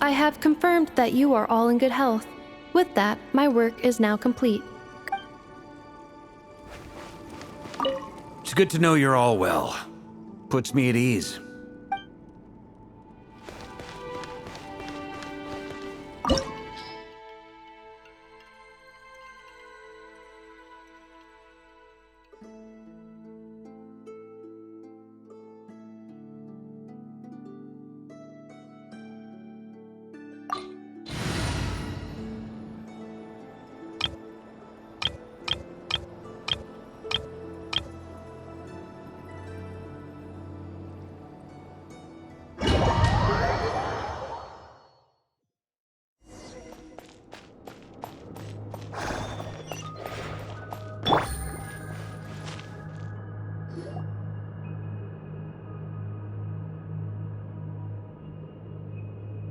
I have confirmed that you are all in good health. With that, my work is now complete. It's good to know you're all well. Puts me at ease.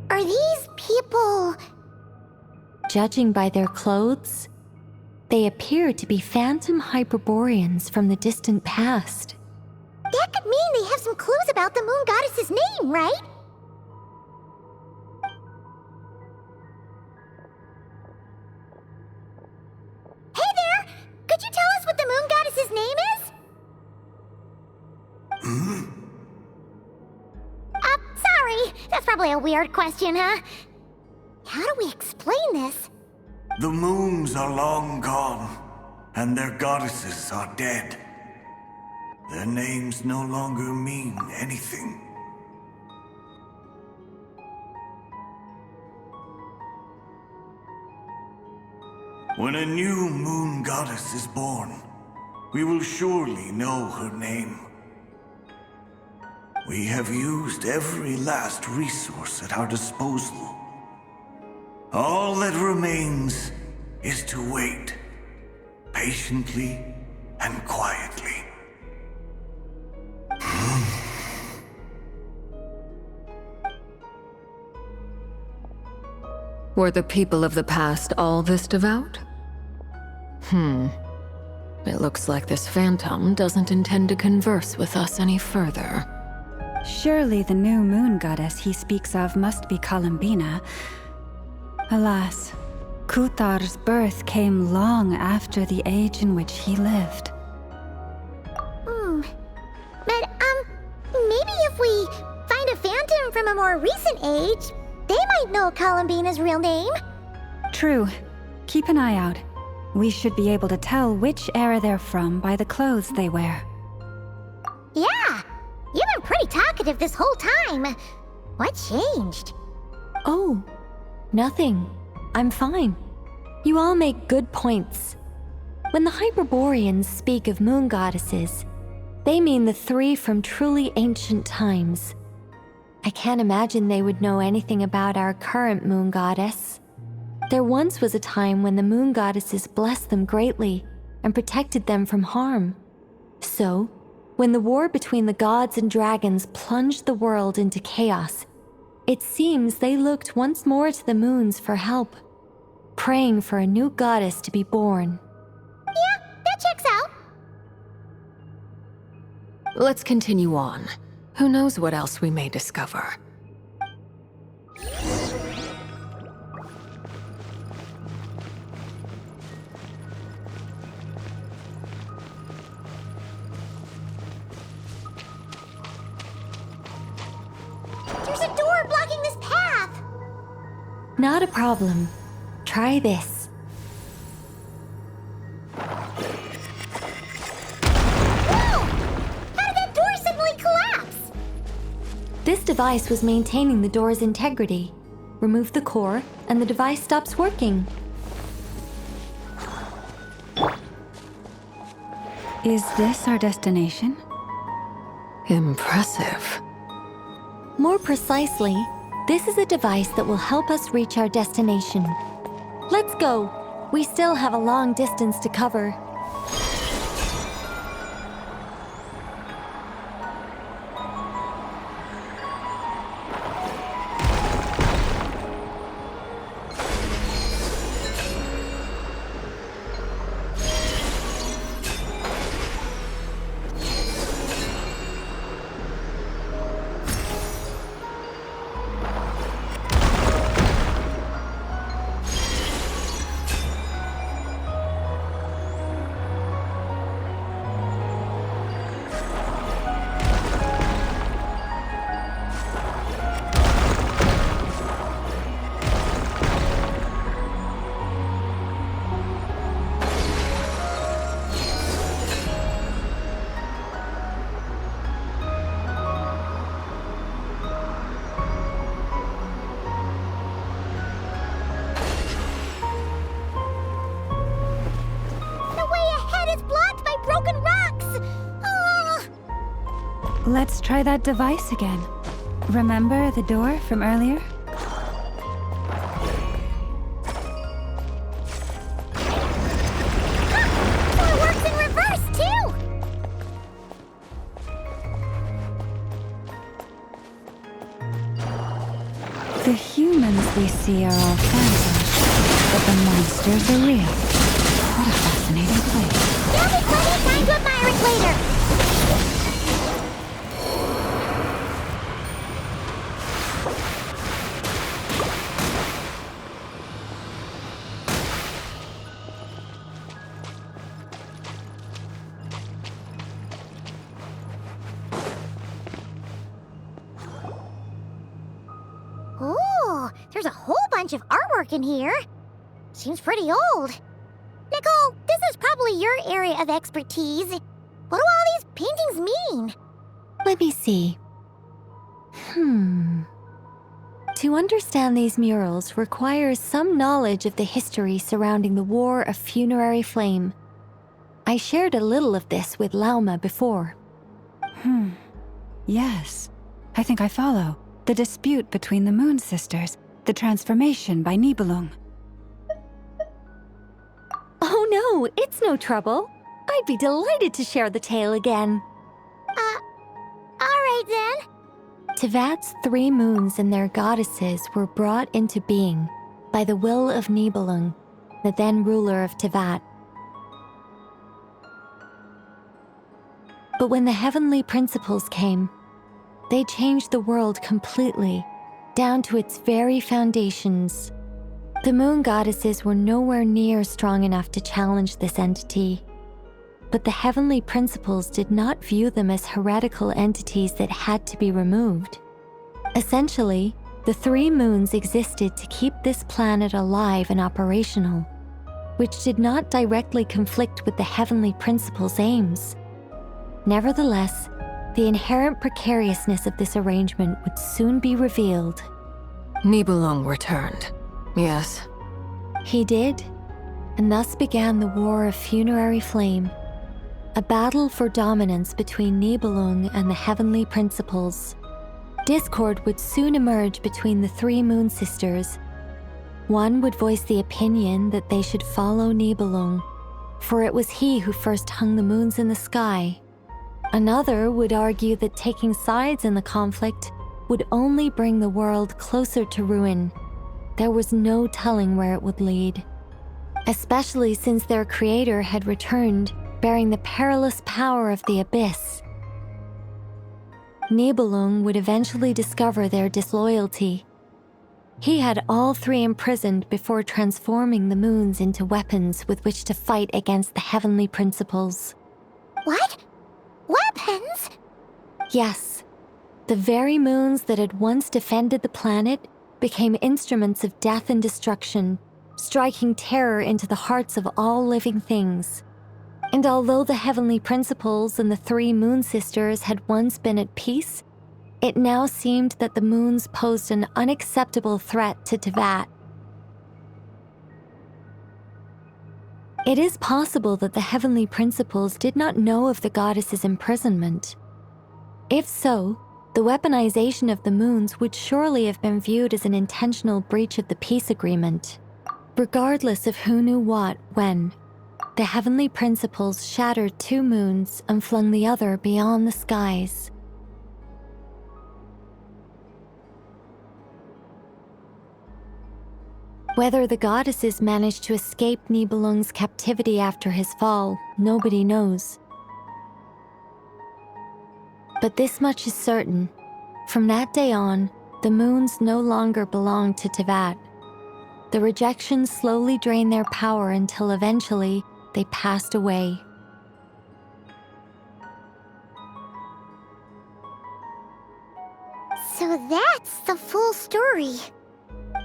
Are these people... Judging by their clothes, they appear to be phantom Hyperboreans from the distant past. That could mean they have some clues about the moon goddess's name, right? Hey there! Could you tell us what the moon goddess's name is? Sorry. That's probably a weird question, huh? How do we explain this? The moons are long gone, and their goddesses are dead. Their names no longer mean anything. When a new moon goddess is born, we will surely know her name. We have used every last resource at our disposal. All that remains is to wait, patiently and quietly. Were the people of the past all this devout? It looks like this phantom doesn't intend to converse with us any further. Surely the new moon goddess he speaks of must be Columbina. Alas, Kuthar's birth came long after the age in which he lived. But, maybe if we find a phantom from a more recent age, they might know Columbina's real name. True. Keep an eye out. We should be able to tell which era they're from by the clothes they wear. Yeah, you've been pretty talkative this whole time. What changed? Oh, nothing. I'm fine. You all make good points. When the Hyperboreans speak of moon goddesses, they mean the three from truly ancient times. I can't imagine they would know anything about our current moon goddess. There once was a time when the moon goddesses blessed them greatly and protected them from harm. So, when the war between the gods and dragons plunged the world into chaos, it seems they looked once more to the moons for help, praying for a new goddess to be born. Yeah, that checks out. Let's continue on. Who knows what else we may discover? There's a door blocking this path. Not a problem. Try this. Whoa! How did that door suddenly collapse? This device was maintaining the door's integrity. Remove the core, and the device stops working. Is this our destination? Impressive. More precisely, this is a device that will help us reach our destination. Let's go. We still have a long distance to cover. Let's try that device again. Remember the door from earlier? So it works in reverse, too! The humans we see are all phantoms, but the monsters are real. What a fascinating place. There'll be plenty of time to admire it later! Ooh, there's a whole bunch of artwork in here. Seems pretty old. Nicole, this is probably your area of expertise. What do all these paintings mean? Let me see. To understand these murals requires some knowledge of the history surrounding the War of Funerary Flame. I shared a little of this with Lauma before. Yes, I think I follow. The dispute between the Moon Sisters, the transformation by Nibelung. Oh no, it's no trouble. I'd be delighted to share the tale again. Alright then. Tevat's 3 moons and their goddesses were brought into being by the will of Nibelung, the then ruler of Tevat. But when the heavenly principles came, they changed the world completely, down to its very foundations. The moon goddesses were nowhere near strong enough to challenge this entity. But the heavenly principles did not view them as heretical entities that had to be removed. Essentially, the 3 moons existed to keep this planet alive and operational, which did not directly conflict with the heavenly principles' aims. Nevertheless, the inherent precariousness of this arrangement would soon be revealed. Nibelung returned. Yes. He did, and thus began the War of Funerary Flame, a battle for dominance between Nibelung and the heavenly principles. Discord would soon emerge between the 3 moon sisters. One would voice the opinion that they should follow Nibelung, for it was he who first hung the moons in the sky. Another would argue that taking sides in the conflict would only bring the world closer to ruin. There was no telling where it would lead, especially since their creator had returned, bearing the perilous power of the abyss. Nibelung would eventually discover their disloyalty. He had all 3 imprisoned before transforming the moons into weapons with which to fight against the heavenly principles. What? Weapons? Yes, the very moons that had once defended the planet became instruments of death and destruction, striking terror into the hearts of all living things. And although the heavenly principles and the 3 moon sisters had once been at peace, it now seemed that the moons posed an unacceptable threat to Tevat. It is possible that the heavenly principles did not know of the goddess's imprisonment. If so, the weaponization of the moons would surely have been viewed as an intentional breach of the peace agreement. Regardless of who knew what, when, the heavenly principles shattered 2 moons and flung the other beyond the skies. Whether the goddesses managed to escape Nibelung's captivity after his fall, nobody knows. But this much is certain. From that day on, the moons no longer belonged to Tevat. The rejection slowly drained their power until eventually they passed away. So that's the full story.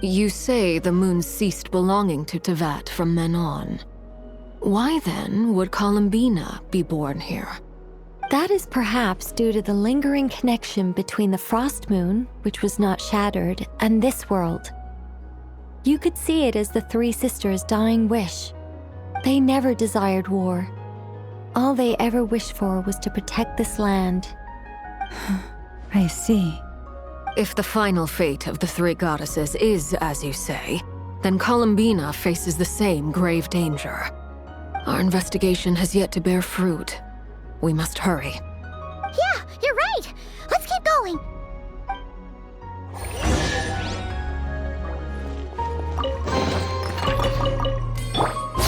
You say the moon ceased belonging to Tevat from then on. Why then would Columbina be born here? That is perhaps due to the lingering connection between the Frost Moon, which was not shattered, and this world. You could see it as the 3 sisters' dying wish. They never desired war. All they ever wished for was to protect this land. I see. If the final fate of the three goddesses is as you say, then Columbina faces the same grave danger. Our investigation has yet to bear fruit. We must hurry. Yeah, you're right. Let's keep going.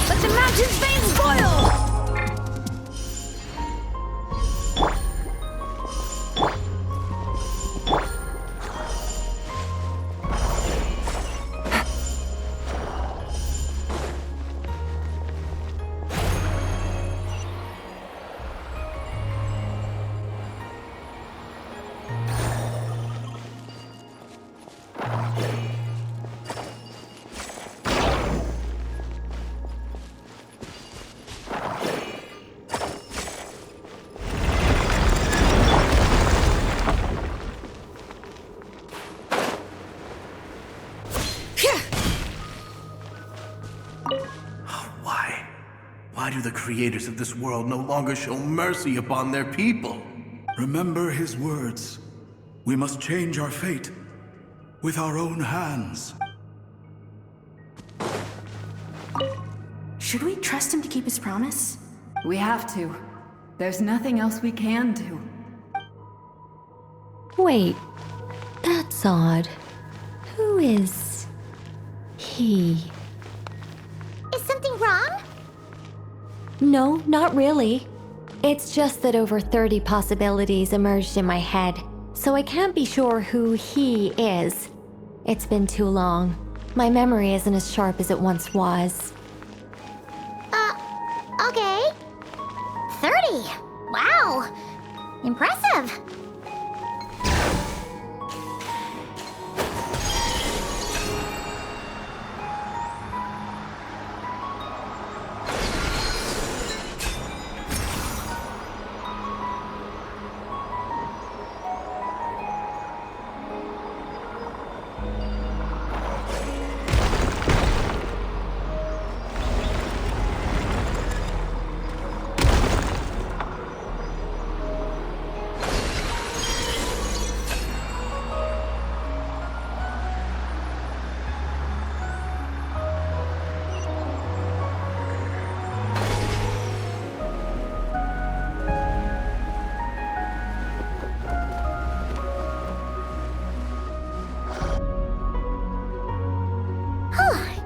Let the mountain's veins boil! Why do the creators of this world no longer show mercy upon their people? Remember his words. We must change our fate with our own hands. Should we trust him to keep his promise? We have to. There's nothing else we can do. Wait, that's odd. Who is he? Is something wrong? No, not really. It's just that over 30 possibilities emerged in my head, so I can't be sure who he is. It's been too long. My memory isn't as sharp as it once was. Okay. 30. Wow. Impressive.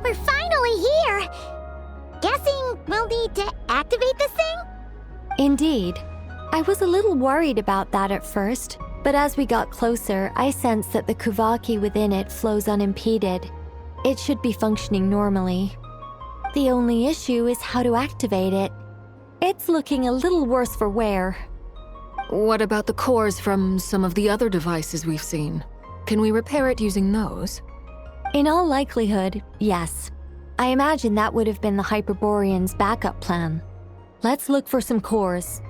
We're finally here. Guessing we'll need to activate this thing? Indeed. I was a little worried about that at first, but as we got closer, I sensed that the Kuvaki within it flows unimpeded. It should be functioning normally. The only issue is how to activate it. It's looking a little worse for wear. What about the cores from some of the other devices we've seen? Can we repair it using those? In all likelihood, yes. I imagine that would have been the Hyperborean's backup plan. Let's look for some cores.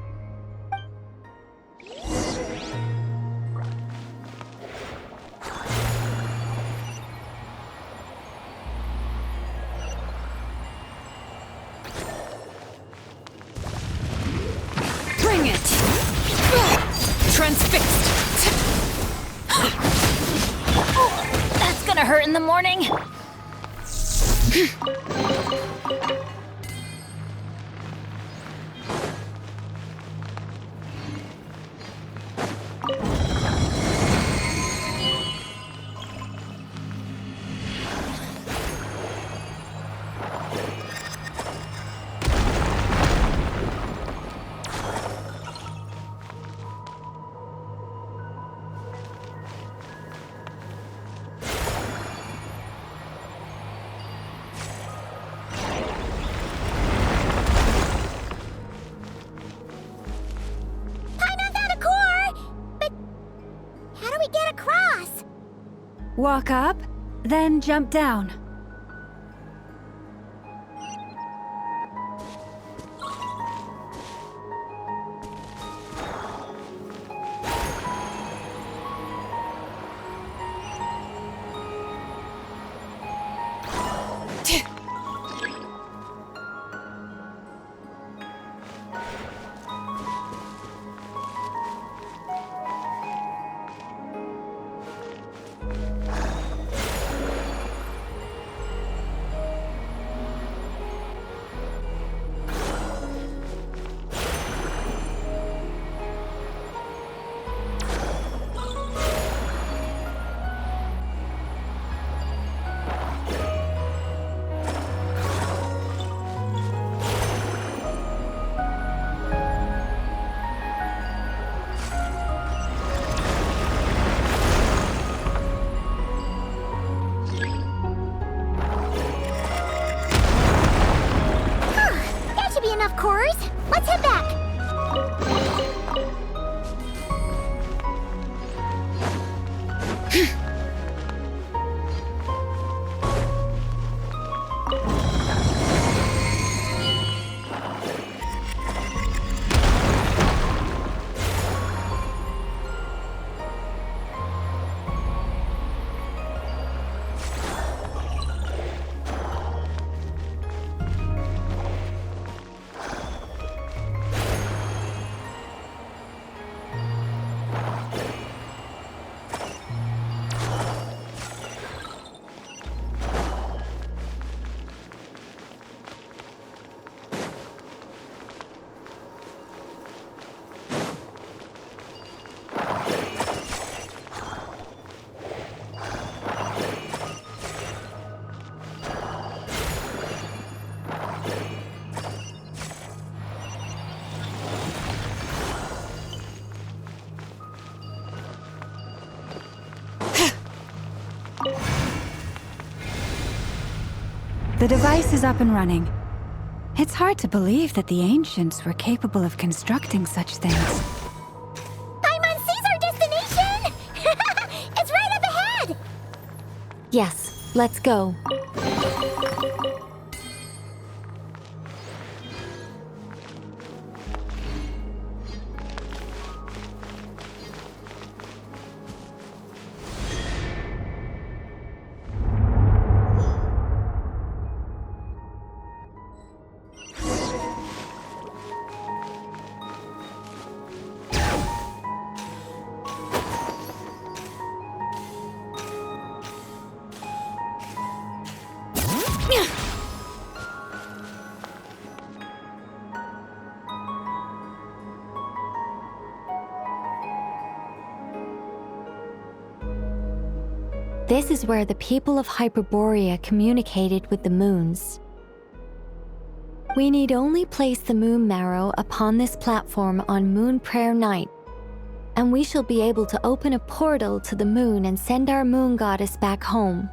Bring it! Transfixed! That's gonna hurt in the morning! Walk up, then jump down. The device is up and running. It's hard to believe that the ancients were capable of constructing such things. Paimon sees our destination! It's right up ahead! Yes, let's go. This is where the people of Hyperborea communicated with the moons. We need only place the moon marrow upon this platform on Moon Prayer Night, and we shall be able to open a portal to the moon and send our moon goddess back home.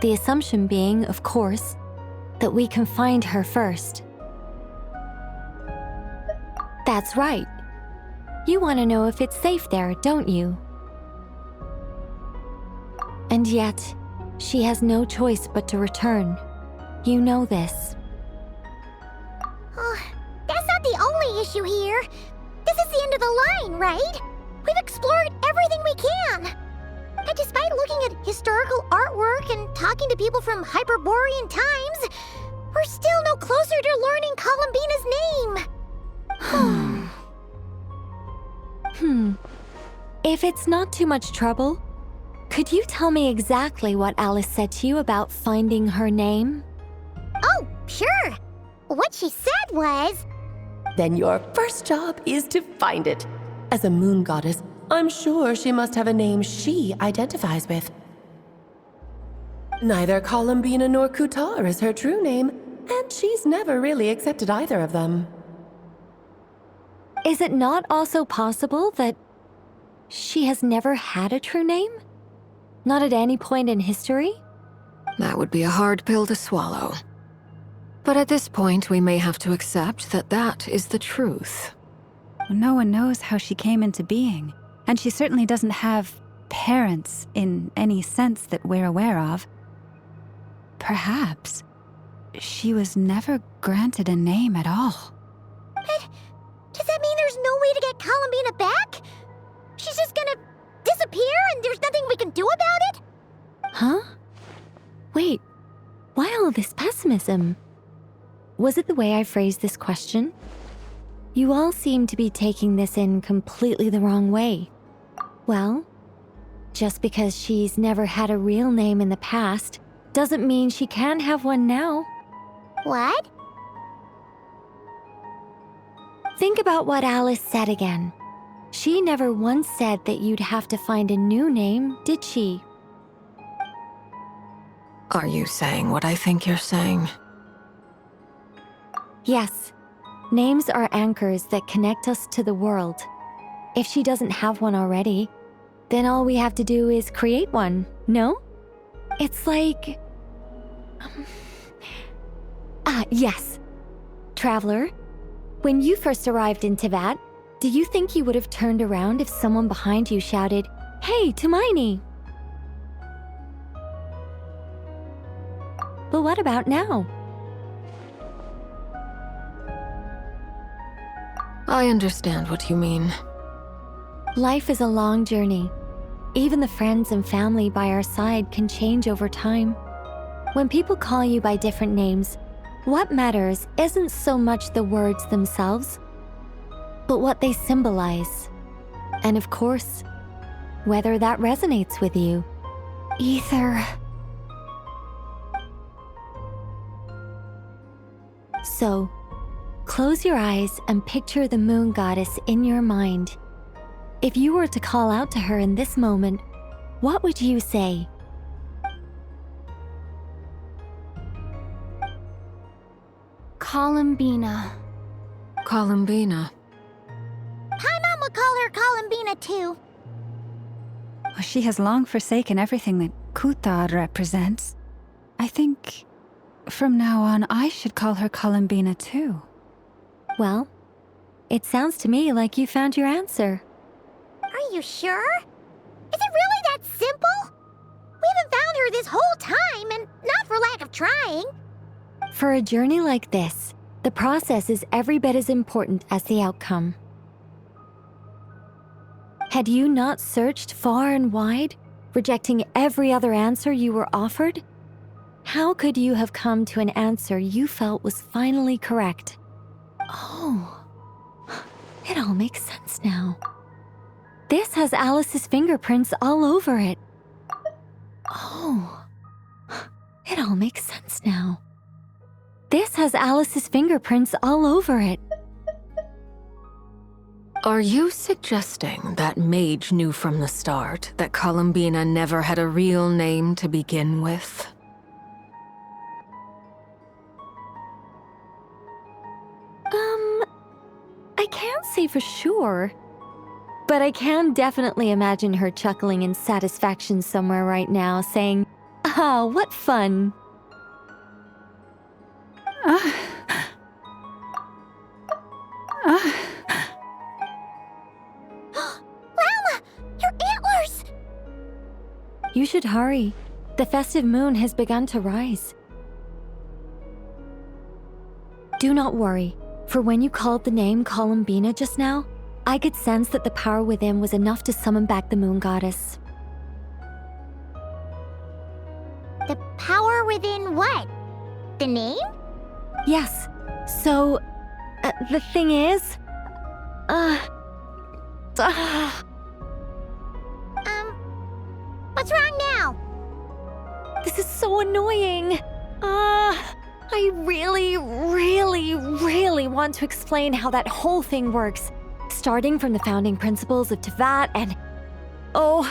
The assumption being, of course, that we can find her first. That's right. You want to know if it's safe there, don't you? And yet, she has no choice but to return. You know this. Oh, that's not the only issue here. This is the end of the line, right? We've explored everything we can. And despite looking at historical artwork and talking to people from Hyperborean times, we're still no closer to learning Columbina's name. If it's not too much trouble, could you tell me exactly what Alice said to you about finding her name? Oh, sure. What she said was... Then your first job is to find it. As a moon goddess, I'm sure she must have a name she identifies with. Neither Columbina nor Kutar is her true name, and she's never really accepted either of them. Is it not also possible that she has never had a true name? Not at any point in history? That would be a hard pill to swallow. But at this point, we may have to accept that that is the truth. No one knows how she came into being, and she certainly doesn't have parents in any sense that we're aware of. Perhaps she was never granted a name at all. But does that mean there's no way to get Columbina back? She's just gonna disappear and there's nothing we can do about it? Huh? Wait, why all this pessimism? Was it the way I phrased this question? You all seem to be taking this in completely the wrong way. Well, just because she's never had a real name in the past doesn't mean she can't have one now. What? Think about what Alice said again. She never once said that you'd have to find a new name, did she? Are you saying what I think you're saying? Yes. Names are anchors that connect us to the world. If she doesn't have one already, then all we have to do is create one, no? It's like... yes. Traveler, when you first arrived in Teyvat, do you think you would have turned around if someone behind you shouted, "Hey, Tumaini"? But what about now? I understand what you mean. Life is a long journey. Even the friends and family by our side can change over time. When people call you by different names, what matters isn't so much the words themselves, but what they symbolize. And of course, whether that resonates with you. Ether. So, close your eyes and picture the moon goddess in your mind. If you were to call out to her in this moment, what would you say? Columbina. Columbina. Paimon would call her Columbina too. Well, she has long forsaken everything that Kutar represents. I think from now on, I should call her Columbina too. Well, it sounds to me like you found your answer. Are you sure? Is it really that simple? We haven't found her this whole time, and not for lack of trying. For a journey like this, the process is every bit as important as the outcome. Had you not searched far and wide, rejecting every other answer you were offered? How could you have come to an answer you felt was finally correct? Oh, it all makes sense now. This has Alice's fingerprints all over it. Oh, it all makes sense now. This has Alice's fingerprints all over it. Are you suggesting that Mage knew from the start that Columbina never had a real name to begin with? I can't say for sure, but I can definitely imagine her chuckling in satisfaction somewhere right now, saying, "Ah, what fun." Llama! Your antlers! You should hurry. The festive moon has begun to rise. Do not worry, for when you called the name Columbina just now, I could sense that the power within was enough to summon back the moon goddess. The power within what? The name? Yes, so, the thing is, What's wrong now? this is so annoying. I really want to explain how that whole thing works, starting from the founding principles of Tevat and... Oh,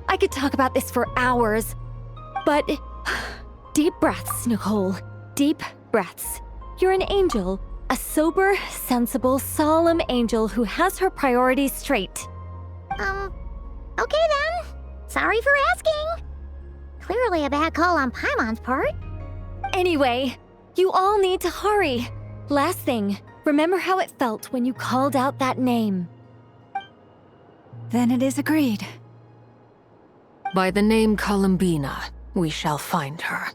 I could talk about this for hours. But deep breaths, Nicole. Deep breaths. You're an angel. A sober, sensible, solemn angel who has her priorities straight. Okay then. Sorry for asking. Clearly a bad call on Paimon's part. Anyway, you all need to hurry. Last thing, remember how it felt when you called out that name. Then it is agreed. By the name Columbina, we shall find her.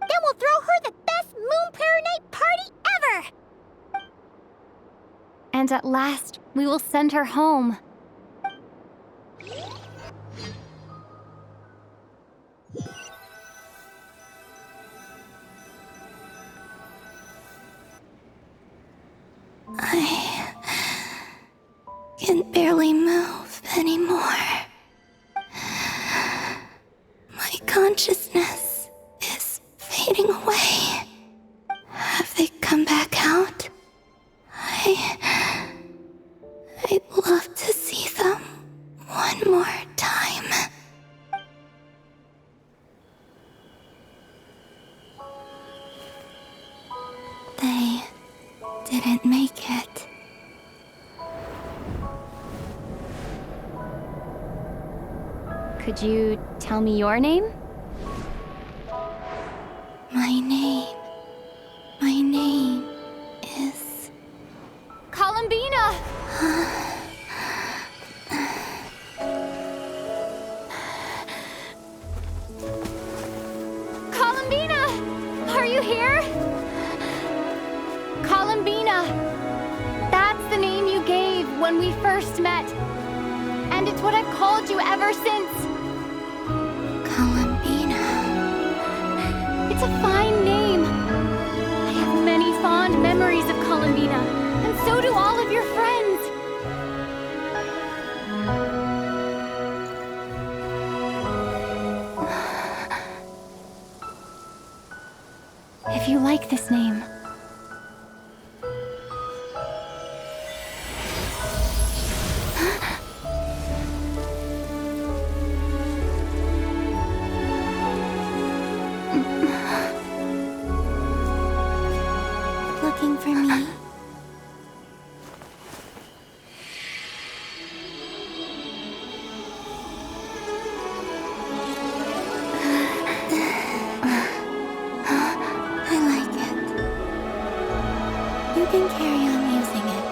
Then we'll throw her the best Moon Pair Night party ever! And at last, we will send her home. I can barely move anymore. My consciousness is fading away. Have they come back out? I'd love to see them one more time. They didn't make it. Could you tell me your name? My name is... Columbina! Columbina! Are you here? Columbina! That's the name you gave when we first met. And it's what I've called you ever since. Columbina. It's a fine name. I have many fond memories of Columbina, and so do all of your friends. If you like this name, Looking for me? I can carry on using it.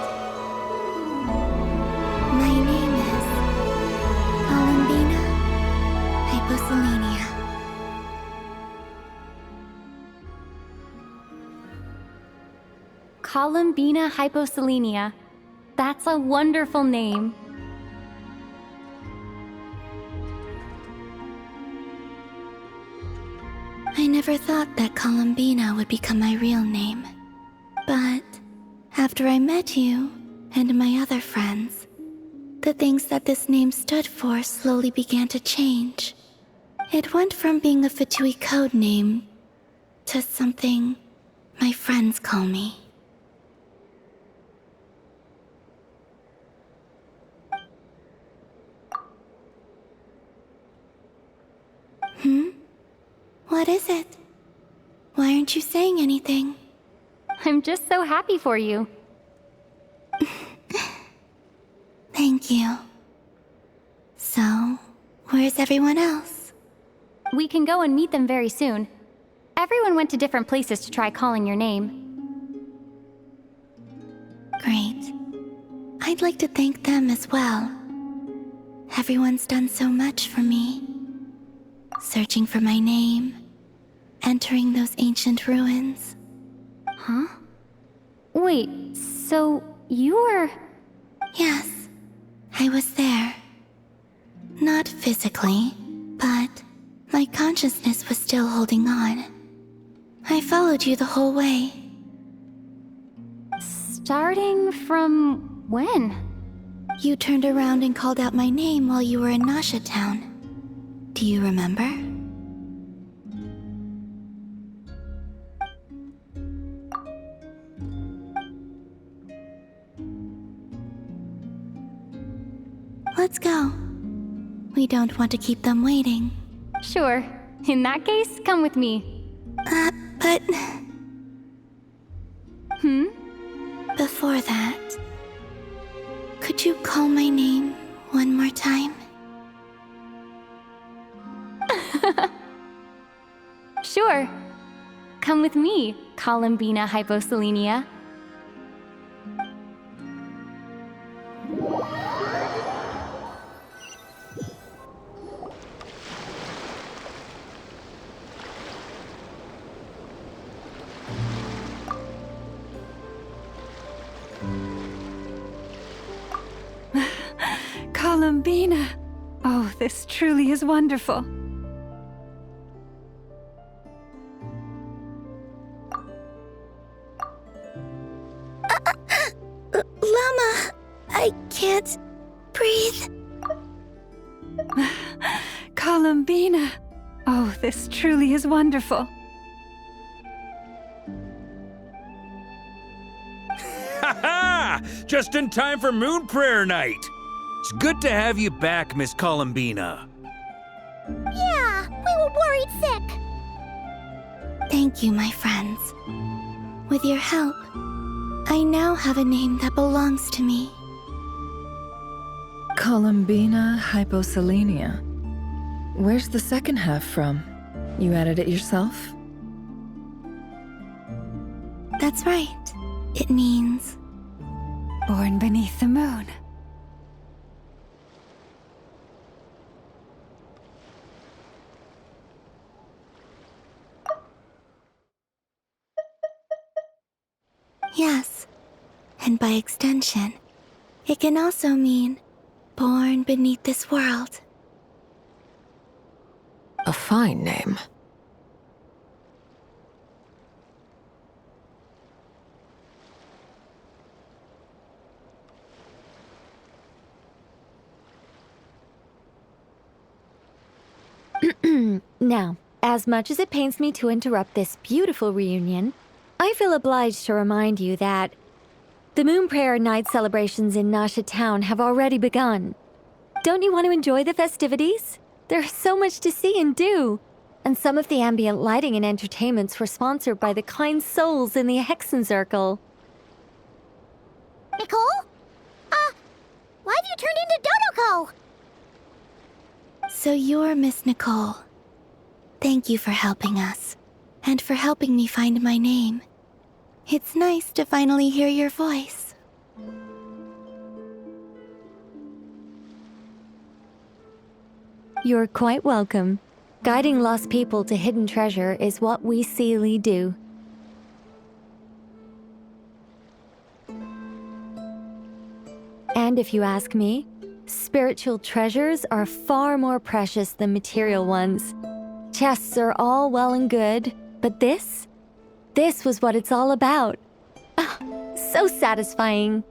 My name is Columbina Hyposelenia. Columbina Hyposelenia. That's a wonderful name. I never thought that Columbina would become my real name. But after I met you and my other friends, the things that this name stood for slowly began to change. It went from being a Fatui code name to something my friends call me. What is it? Why aren't you saying anything? I'm just so happy for you. Thank you. So, where's everyone else? We can go and meet them very soon. Everyone went to different places to try calling your name. Great. I'd like to thank them as well. Everyone's done so much for me. Searching for my name, entering those ancient ruins. Huh? Wait, so you were... Yes, I was there. Not physically, but my consciousness was still holding on. I followed you the whole way. Starting from when? You turned around and called out my name while you were in Nasha Town. Do you remember? Let's go. We don't want to keep them waiting. Sure. In that case, come with me. But... Hmm? Before that, could you call my name one more time? Sure. Come with me, Columbina Hyposelenia. Columbina! Oh, this truly is wonderful. Llama! I can't breathe. Columbina! Oh, this truly is wonderful. Ha-ha! Just in time for Moon Prayer Night! It's good to have you back, Miss Columbina. Yeah, we were worried sick. Thank you, my friends. With your help, I now have a name that belongs to me. Columbina Hyposelenia. Where's the second half from? You added it yourself? That's right. It means... Born beneath the moon. Yes. And by extension, it can also mean born beneath this world. A fine name. Now, as much as it pains me to interrupt this beautiful reunion, I feel obliged to remind you that the Moon Prayer Night celebrations in Nasha Town have already begun. Don't you want to enjoy the festivities? There's so much to see and do. And some of the ambient lighting and entertainments were sponsored by the kind souls in the Hexen Circle. Nicole? Why have you turned into Dodoko? So you're Miss Nicole. Thank you for helping us, and for helping me find my name. It's nice to finally hear your voice. You're quite welcome. Guiding lost people to hidden treasure is what we Seelie do. And if you ask me, spiritual treasures are far more precious than material ones. Chests are all well and good, but this was what it's all about. Ah, so satisfying.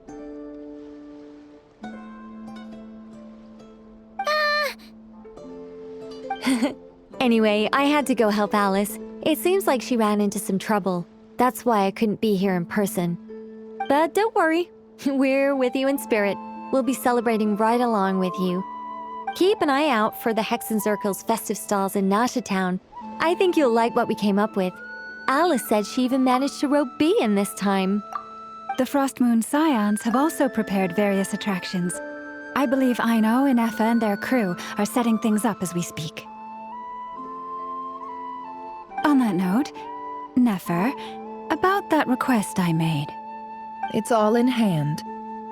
Anyway, I had to go help Alice. It seems like she ran into some trouble. That's why I couldn't be here in person. But don't worry, we're with you in spirit. We'll be celebrating right along with you. Keep an eye out for the Hexenzirkel's festive stalls in Nasha Town. I think you'll like what we came up with. Alice said she even managed to rope B in this time. The Frost Moon Scions have also prepared various attractions. I believe Aino, Inefa, and their crew are setting things up as we speak. On that note, Nefer, about that request I made. It's all in hand.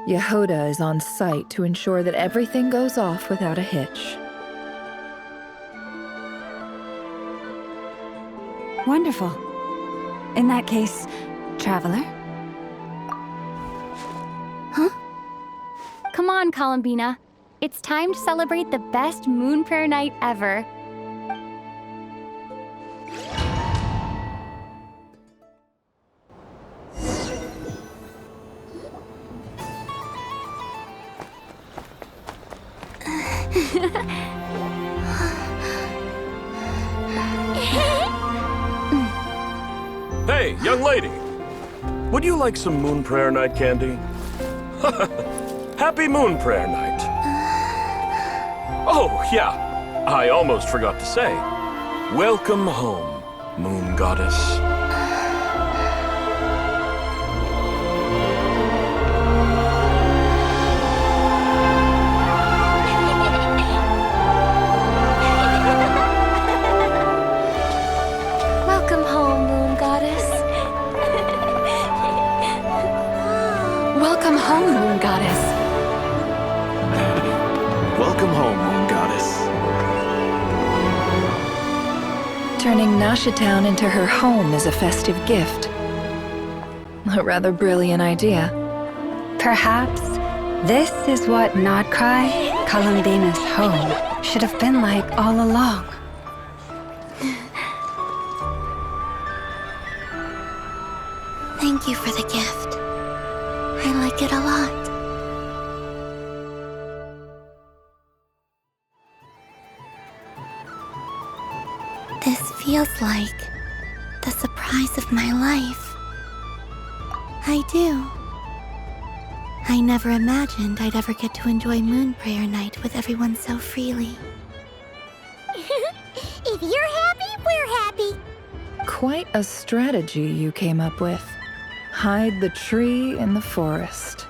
Yehoda is on site to ensure that everything goes off without a hitch. Wonderful. In that case, Traveler? Huh? Come on, Columbina. It's time to celebrate the best moon prayer night ever. Hey, young lady! Would you like some Moon Prayer Night candy? Happy Moon Prayer Night! Oh, yeah, I almost forgot to say. Welcome home, Moon Goddess. Welcome home, Moon Goddess. Welcome home, Moon Goddess. Welcome home, Moon Goddess. Turning Nasha Town into her home is a festive gift. A rather brilliant idea. Perhaps this is what Nodcry, Columbina's home, should have been like all along. Thank you for the gift. I like it a lot. This feels like the surprise of my life. I do. I never imagined I'd ever get to enjoy Moon Prayer Night with everyone so freely. If you're happy, we're happy. Quite a strategy you came up with. Hide the tree in the forest.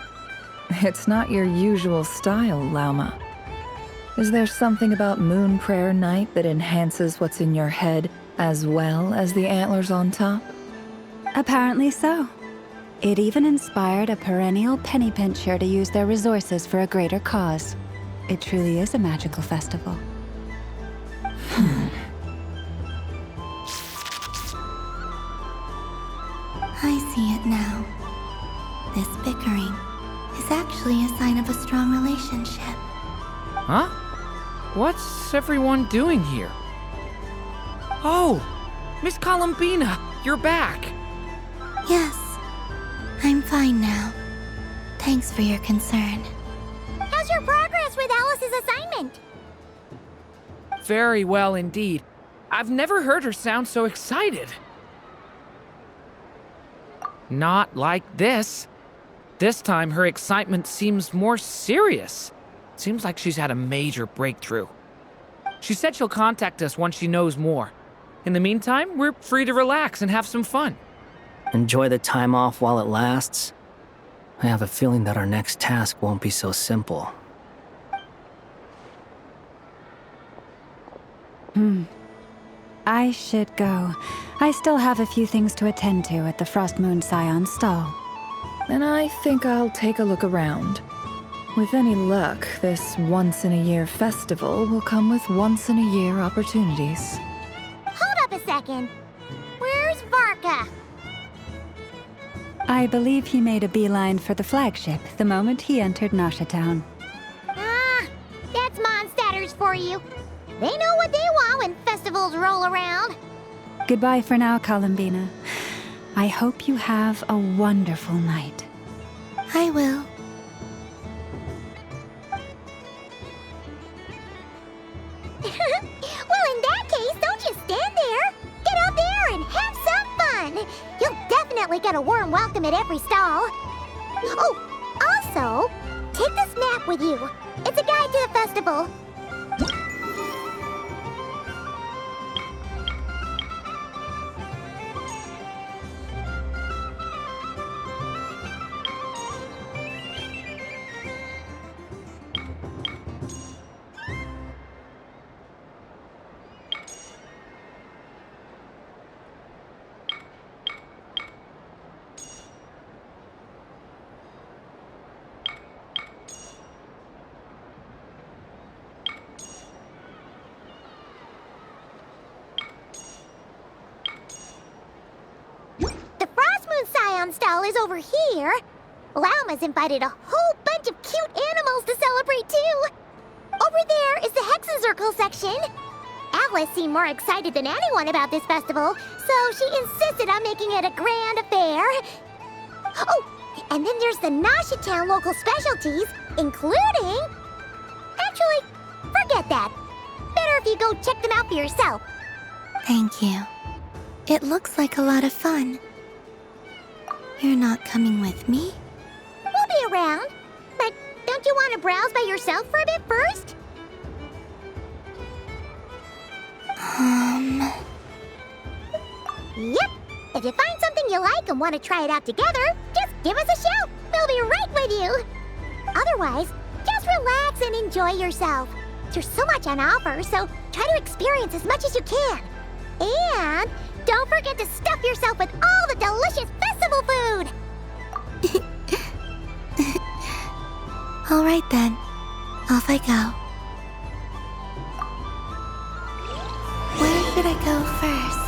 It's not your usual style, Lauma. Is there something about Moon Prayer Night that enhances what's in your head as well as the antlers on top? Apparently so. It even inspired a perennial penny pincher to use their resources for a greater cause. It truly is a magical festival. I see it now. This bickering is actually a sign of a strong relationship. Huh? What's everyone doing here? Oh, Miss Columbina, you're back. Yes, I'm fine now. Thanks for your concern. How's your progress with Alice's assignment? Very well indeed. I've never heard her sound so excited. Not like this. This time her excitement seems more serious. Seems like she's had a major breakthrough. She said she'll contact us once she knows more. In the meantime, we're free to relax and have some fun. Enjoy the time off while it lasts. I have a feeling that our next task won't be so simple. I should go. I still have a few things to attend to at the Frost Moon Scion's stall. And I think I'll take a look around. With any luck, this once-in-a-year festival will come with once-in-a-year opportunities. Hold up a second. Where's Varka? I believe he made a beeline for the flagship the moment he entered Nasha Town. Ah, that's Mondstadters for you. They know what they want when festivals roll around. Goodbye for now, Columbina. I hope you have a wonderful night. I will. Well, in that case, don't just stand there. Get out there and have some fun. You'll definitely get a warm welcome at every stall. Oh, also, take this map with you. It's a guide to the festival. Stall is over here. Lauma's invited a whole bunch of cute animals to celebrate too. Over there is the Hexencircle section. Alice seemed more excited than anyone about this festival, so she insisted on making it a grand affair. Oh, and then there's the Nasha Town local specialties, including... Actually, forget that. Better if you go check them out for yourself. Thank you. It looks like a lot of fun. You're not coming with me? We'll be around. But don't you want to browse by yourself for a bit first? Yep. If you find something you like and want to try it out together, just give us a shout. We'll be right with you. Otherwise, just relax and enjoy yourself. There's so much on offer, so try to experience as much as you can. And don't forget to stuff yourself with all the delicious festival food! All right then. Off I go. Where should I go first?